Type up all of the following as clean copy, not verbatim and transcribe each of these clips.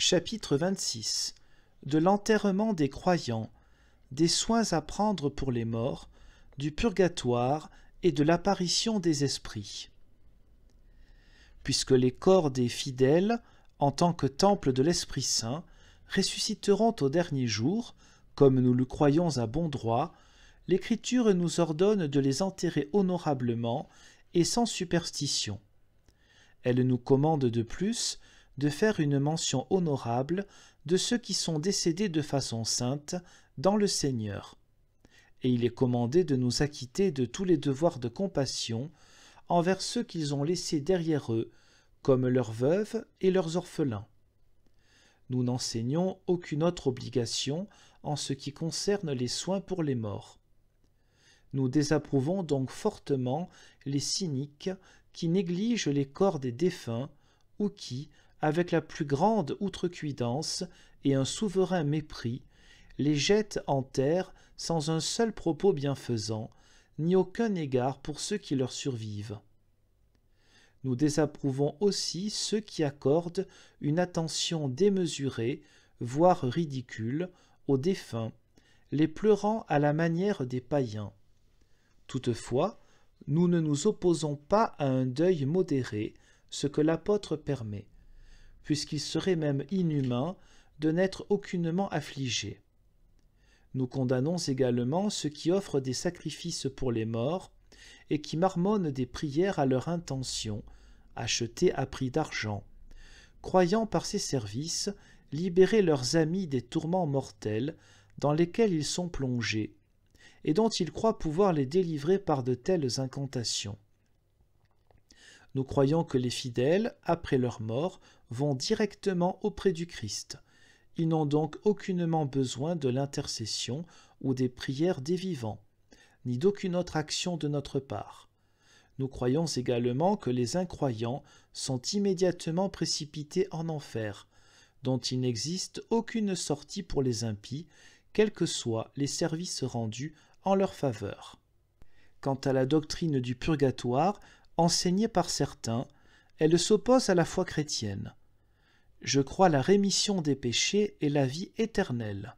Chapitre 26. De l'enterrement des croyants, des soins à prendre pour les morts, du purgatoire et de l'apparition des esprits. Puisque les corps des fidèles, en tant que temple de l'Esprit Saint, ressusciteront au dernier jour, comme nous le croyons à bon droit, l'Écriture nous ordonne de les enterrer honorablement et sans superstition. Elle nous commande de plus de faire une mention honorable de ceux qui sont décédés de façon sainte dans le Seigneur. Et il est commandé de nous acquitter de tous les devoirs de compassion envers ceux qu'ils ont laissés derrière eux, comme leurs veuves et leurs orphelins. Nous n'enseignons aucune autre obligation en ce qui concerne les soins pour les morts. Nous désapprouvons donc fortement les cyniques qui négligent les corps des défunts ou qui, avec la plus grande outrecuidance et un souverain mépris, les jettent en terre sans un seul propos bienfaisant, ni aucun égard pour ceux qui leur survivent. Nous désapprouvons aussi ceux qui accordent une attention démesurée, voire ridicule, aux défunts, les pleurant à la manière des païens. Toutefois, nous ne nous opposons pas à un deuil modéré, ce que l'apôtre permet, puisqu'il serait même inhumain de n'être aucunement affligé. Nous condamnons également ceux qui offrent des sacrifices pour les morts et qui marmonnent des prières à leur intention, achetées à prix d'argent, croyant par ces services libérer leurs amis des tourments mortels dans lesquels ils sont plongés, et dont ils croient pouvoir les délivrer par de telles incantations. Nous croyons que les fidèles, après leur mort, vont directement auprès du Christ. Ils n'ont donc aucunement besoin de l'intercession ou des prières des vivants, ni d'aucune autre action de notre part. Nous croyons également que les incroyants sont immédiatement précipités en enfer, dont il n'existe aucune sortie pour les impies, quels que soient les services rendus en leur faveur. Quant à la doctrine du purgatoire, enseignée par certains, elle s'oppose à la foi chrétienne. Je crois la rémission des péchés et la vie éternelle.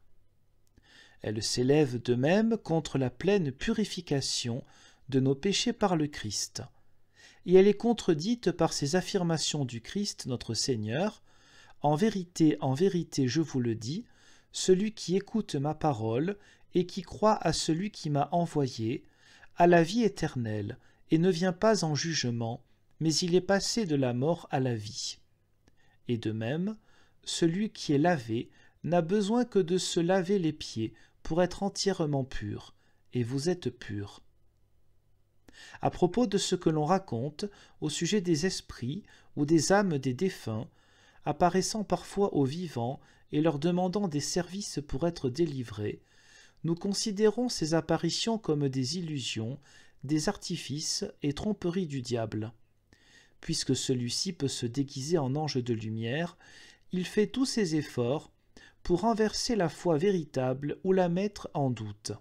Elle s'élève de même contre la pleine purification de nos péchés par le Christ. Et elle est contredite par ces affirmations du Christ notre Seigneur. En vérité, je vous le dis, celui qui écoute ma parole et qui croit à celui qui m'a envoyé, a la vie éternelle, et ne vient pas en jugement, mais il est passé de la mort à la vie. Et de même, celui qui est lavé n'a besoin que de se laver les pieds pour être entièrement pur, et vous êtes purs. À propos de ce que l'on raconte au sujet des esprits ou des âmes des défunts, apparaissant parfois aux vivants et leur demandant des services pour être délivrés, nous considérons ces apparitions comme des illusions, des artifices et tromperies du diable. Puisque celui-ci peut se déguiser en ange de lumière, il fait tous ses efforts pour renverser la foi véritable ou la mettre en doute.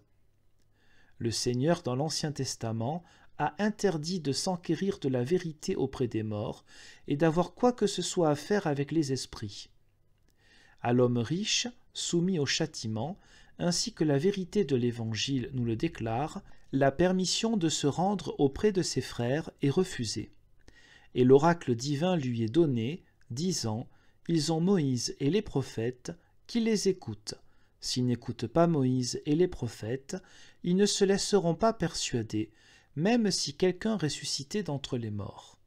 Le Seigneur, dans l'Ancien Testament, a interdit de s'enquérir de la vérité auprès des morts et d'avoir quoi que ce soit à faire avec les esprits. À l'homme riche, soumis au châtiment, ainsi que la vérité de l'Évangile nous le déclare, la permission de se rendre auprès de ses frères est refusée. Et l'oracle divin lui est donné, disant « Ils ont Moïse et les prophètes, qu'ils les écoutent. S'ils n'écoutent pas Moïse et les prophètes, ils ne se laisseront pas persuader, même si quelqu'un ressuscitait d'entre les morts. »